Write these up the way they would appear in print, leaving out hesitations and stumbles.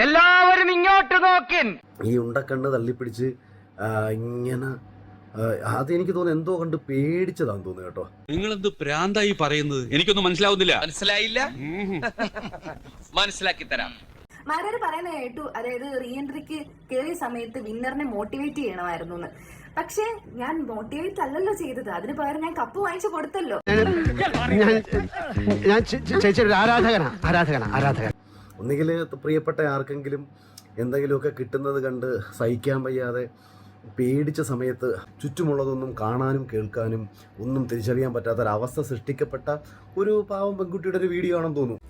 എല്ലാവരും ഇങ്ങോട്ട് നോക്കിൻ. ഈ ഉണ്ടക്കണ്ണ് തള്ളിപ്പിടിച്ച് ഇങ്ങനെ അതെനിക്ക് തോന്നുന്നു എന്തോ കണ്ട് പേടിച്ചതാന്ന് തോന്നുന്നു കേട്ടോ. നിങ്ങളെന്ത് പ്രാന്തായി പറയുന്നത്? എനിക്കൊന്നും മനസ്സിലാവുന്നില്ല. മനസ്സിലായില്ല? മനസ്സിലാക്കി തരാം. മാരാര് പറയുന്ന കേട്ടു, അതായത് റീ എൻട്രിക്ക് കയറിയ സമയത്ത് വിന്നറിനെ മോട്ടിവേറ്റ് ചെയ്യണമായിരുന്നു എന്ന്. പക്ഷെ ഞാൻ മോട്ടിവേറ്റ് അല്ലല്ലോ ചെയ്തത്, അതിന് പകരം ഞാൻ കപ്പ് വാങ്ങിച്ചു കൊടുത്തല്ലോ. ഞാൻ ചേച്ചിയുടെ ആരാധകനാ. ഒന്നുകിൽ പ്രിയപ്പെട്ട ആർക്കെങ്കിലും എന്തെങ്കിലുമൊക്കെ കിട്ടുന്നത് കണ്ട് സഹിക്കാൻ വയ്യാതെ പേടിച്ച സമയത്ത് ചുറ്റുമുള്ളതൊന്നും കാണാനും കേൾക്കാനും ഒന്നും തിരിച്ചറിയാൻ പറ്റാത്തൊരവസ്ഥ സൃഷ്ടിക്കപ്പെട്ട ഒരു പാവം പെൺകുട്ടിയുടെ ഒരു വീഡിയോ ആണെന്ന് തോന്നുന്നു.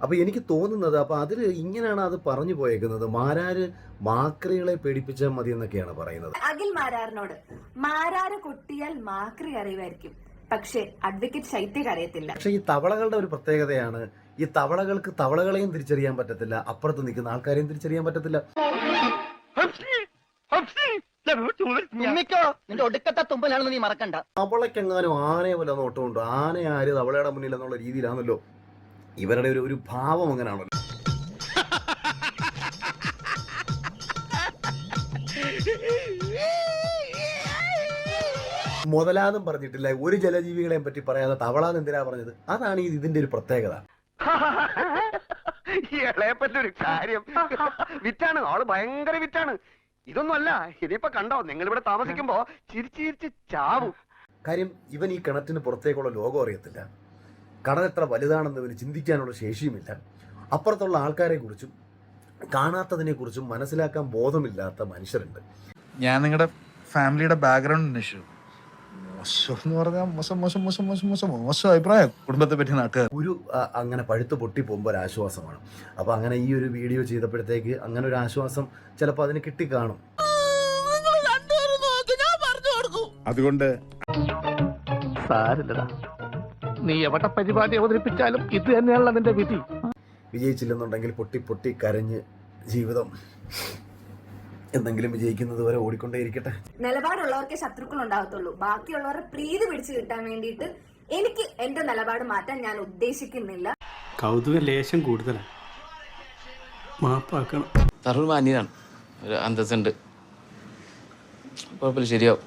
അപ്പൊ എനിക്ക് തോന്നുന്നത് അപ്പൊ അതിൽ ഇങ്ങനെയാണ് അത് പറഞ്ഞു പോയേക്കുന്നത്. മാരാര് മാക്രികളെ പേടിപ്പിച്ചാൽ മതി എന്നൊക്കെയാണ് പറയുന്നത്. അഖിൽ മാരാറിനോട് മാരാര് കൊട്ടിയാൽ മാക്രി അറിയുമായിരിക്കും, പക്ഷെ അഡ്വക്കേറ്റ് ശൈത്യക്ക് അറിയത്തില്ല. പക്ഷെ ഈ തവളകളുടെ ഒരു പ്രത്യേകതയാണ്, ഈ തവളകൾക്ക് തവളകളെയും തിരിച്ചറിയാൻ പറ്റത്തില്ല, അപ്പുറത്ത് നിൽക്കുന്ന ആൾക്കാരെയും തിരിച്ചറിയാൻ പറ്റത്തില്ല. നിന്റെ ഒടുക്കത്തെ തുമ്പലാണെന്ന് നീ മറക്കണ്ട. തവളക്കെങ്ങാനും ആനയെ പോലെ നോട്ടമുണ്ട്, ആന ആര് തവളയുടെ മുന്നിൽ എന്നുള്ള രീതിയിലാണല്ലോ ഇവരുടെ ഒരു ഭാവം. അങ്ങനെയാണല്ലോ. മുതലാന്നും പറഞ്ഞിട്ടില്ല, ഒരു ജലജീവികളെയും പറ്റി പറയാതെ തവളാന്ന് എന്തിനാ പറഞ്ഞത്? അതാണ് ഇതിന്റെ ഒരു പ്രത്യേകത. ഇളയപ്പറ്റൊരു കാര്യം വിറ്റാണ്, ആള് ഭയങ്കര വിറ്റാണ്. ഇതൊന്നും അല്ല, ഇതിപ്പോ കണ്ടോ നിങ്ങൾ ഇവിടെ താമസിക്കുമ്പോ ചിരിച്ച് ചാവും. കാര്യം ഇവൻ ഈ കിണറ്റിന് പുറത്തേക്കുള്ള ലോകം അറിയത്തില്ല, കടൽ എത്ര വലുതാണെന്ന് ഇവന് ചിന്തിക്കാനുള്ള ശേഷിയുമില്ല, അപ്പുറത്തുള്ള ആൾക്കാരെ കുറിച്ചും കാണാത്തതിനെ കുറിച്ചും മനസ്സിലാക്കാൻ ബോധമില്ലാത്ത മനുഷ്യരുണ്ട്. ഞാൻ നിങ്ങളുടെ ഫാമിലിയുടെ ബാക്ക്ഗ്രൗണ്ട് അന്വേഷിച്ചു. മോശം എന്ന് പറഞ്ഞാൽ മോശം അഭിപ്രായം കുടുംബത്തെ പറ്റി നാട്ടുകാർ. ഒരു അങ്ങനെ പഴുത്ത് പൊട്ടി പോകുമ്പോൾ ഒരു ആശ്വാസമാണ്. അപ്പോൾ അങ്ങനെ ഈ ഒരു വീഡിയോ ചെയ്തപ്പോഴത്തേക്ക് അങ്ങനെ ഒരു ആശ്വാസം ചിലപ്പോൾ അതിന് കിട്ടിക്കാണും. അതുകൊണ്ട് സാരില്ലടാ, നീ എവിടെ പരിപാടി അവതരിപ്പിച്ചാലും ഇത് തന്നെയാണല്ലോ നിന്റെ വിധി. വിജയിച്ചില്ലെന്നുണ്ടെങ്കിൽ പൊട്ടി പൊട്ടി കരഞ്ഞ് ജീവിതം എന്തെങ്കിലും വിജയിക്കുന്നത് വരെ ഓടിക്കൊണ്ടേയിരിക്കട്ടെ. നിലപാടുള്ളവർക്കേ ശത്രുക്കൾ ഉണ്ടാകത്തുള്ളൂ. ബാക്കിയുള്ളവരെ പ്രീതി പിടിച്ചു കിട്ടാൻ വേണ്ടിയിട്ട് എനിക്ക് എന്റെ നിലപാട് മാറ്റാൻ ഞാൻ ഉദ്ദേശിക്കുന്നില്ല. കൗതുക ലേശം കൂടുതലാണ്, മാപ്പാക്കണം. തരൂർ മാന്യനാണ്, ഒരു അന്തസ്സുണ്ട്, കുഴപ്പമില്ല, ശരിയാവും.